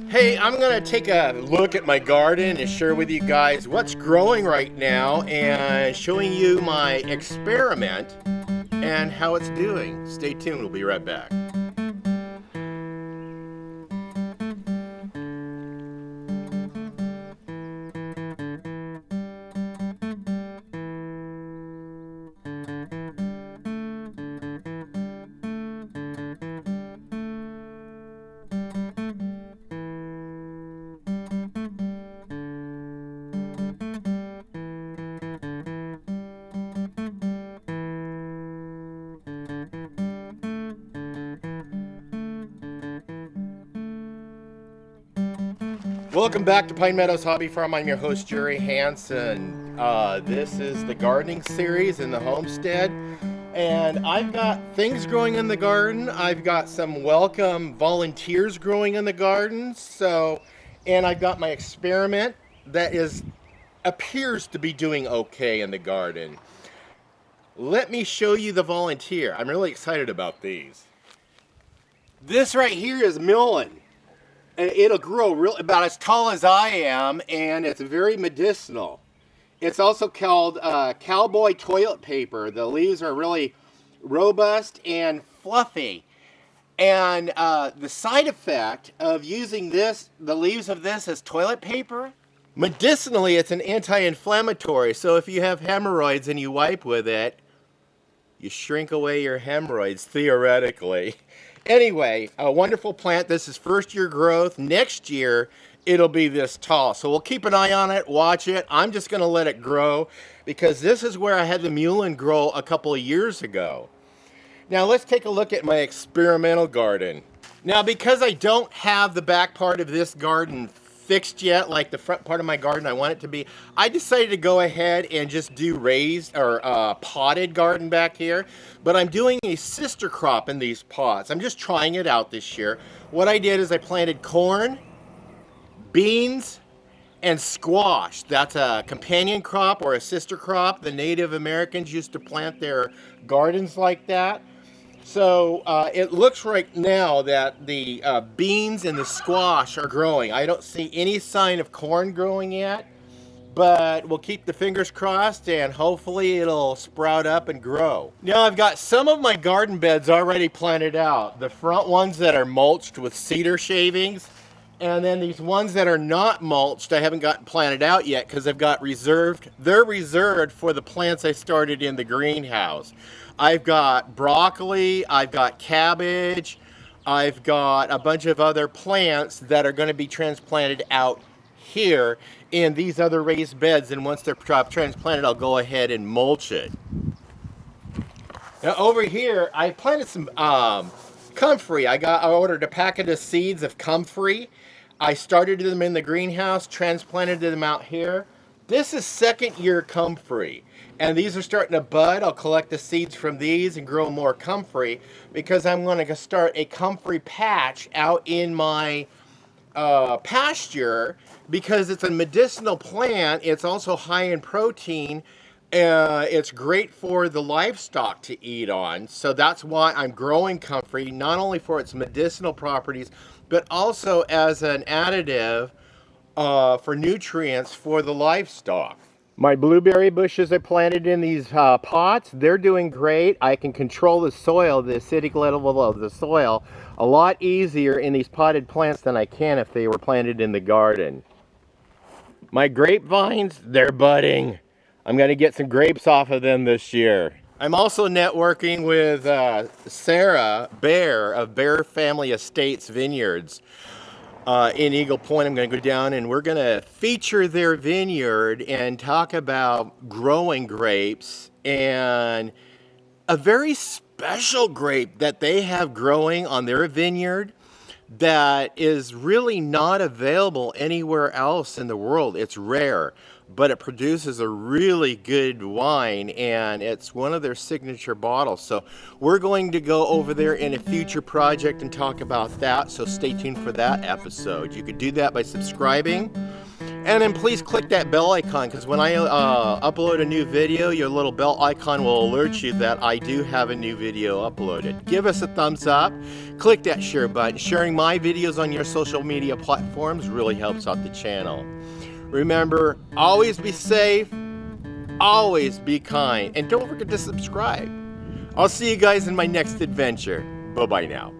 Hey, I'm gonna take a look at my garden and share with you guys what's growing right now and showing you my experiment and how it's doing. Stay tuned, we'll be right back. Welcome back to Pine Meadows Hobby Farm. I'm your host, Jerry Hansen. This is the gardening series in the Homestead. And I've got things growing in the garden. I've got some welcome volunteers growing in the garden. And I've got my experiment that appears to be doing okay in the garden. Let me show you the volunteer. I'm really excited about these. This right here is millet. It'll grow about as tall as I am, and it's very medicinal. It's also called Cowboy toilet paper. The leaves are really robust and fluffy. And the side effect of using the leaves of this as toilet paper, medicinally it's an anti-inflammatory. So if you have hemorrhoids and you wipe with it, you shrink away your hemorrhoids, theoretically. Anyway, a wonderful plant. This is first year growth. Next year, it'll be this tall. So we'll keep an eye on it, watch it. I'm just going to let it grow because this is where I had the mullein grow a couple of years ago. Now let's take a look at my experimental garden. Now because I don't have the back part of this garden fixed yet, like the front part of my garden I want it to be, I decided to go ahead and just do raised or potted garden back here. But I'm doing a sister crop in these pots. I'm just trying it out this year. What I did is I planted corn, beans, and squash. That's a companion crop or a sister crop. The Native Americans used to plant their gardens like that. So it looks right now that the beans and the squash are growing. I don't see any sign of corn growing yet, but we'll keep the fingers crossed and hopefully it'll sprout up and grow. Now I've got some of my garden beds already planted out. The front ones that are mulched with cedar shavings, and then these ones that are not mulched I haven't gotten planted out yet because I've got reserved. They're reserved for the plants I started in the greenhouse. I've got broccoli, I've got cabbage, I've got a bunch of other plants that are going to be transplanted out here in these other raised beds, and once they're transplanted I'll go ahead and mulch it. Now over here I planted some comfrey. I ordered a packet of seeds of comfrey. I started them in the greenhouse, transplanted them out here. This is second year comfrey, and these are starting to bud. I'll collect the seeds from these and grow more comfrey because I'm going to start a comfrey patch out in my pasture because it's a medicinal plant. It's also high in protein. It's great for the livestock to eat on. So that's why I'm growing comfrey, not only for its medicinal properties, but also as an additive for nutrients for the livestock. My blueberry bushes are planted in these pots. They're doing great. I can control the soil, the acidic level of the soil, a lot easier in these potted plants than I can if they were planted in the garden. My grapevines, they're budding. I'm going to get some grapes off of them this year. I'm also networking with Sarah Bear of Bear Family Estates Vineyards in Eagle Point. I'm going to go down and we're going to feature their vineyard and talk about growing grapes and a very special grape that they have growing on their vineyard that is really not available anywhere else in the world. It's rare, but it produces a really good wine, and it's one of their signature bottles. So we're going to go over there in a future project and talk about that, so stay tuned for that episode. You could do that by subscribing And then please click that bell icon, because when I upload a new video, your little bell icon will alert you that I do have a new video uploaded. Give us a thumbs up, click that share button. Sharing my videos on your social media platforms really helps out the channel. Remember, always be safe, always be kind, and don't forget to subscribe. I'll see you guys in my next adventure. Bye-bye now.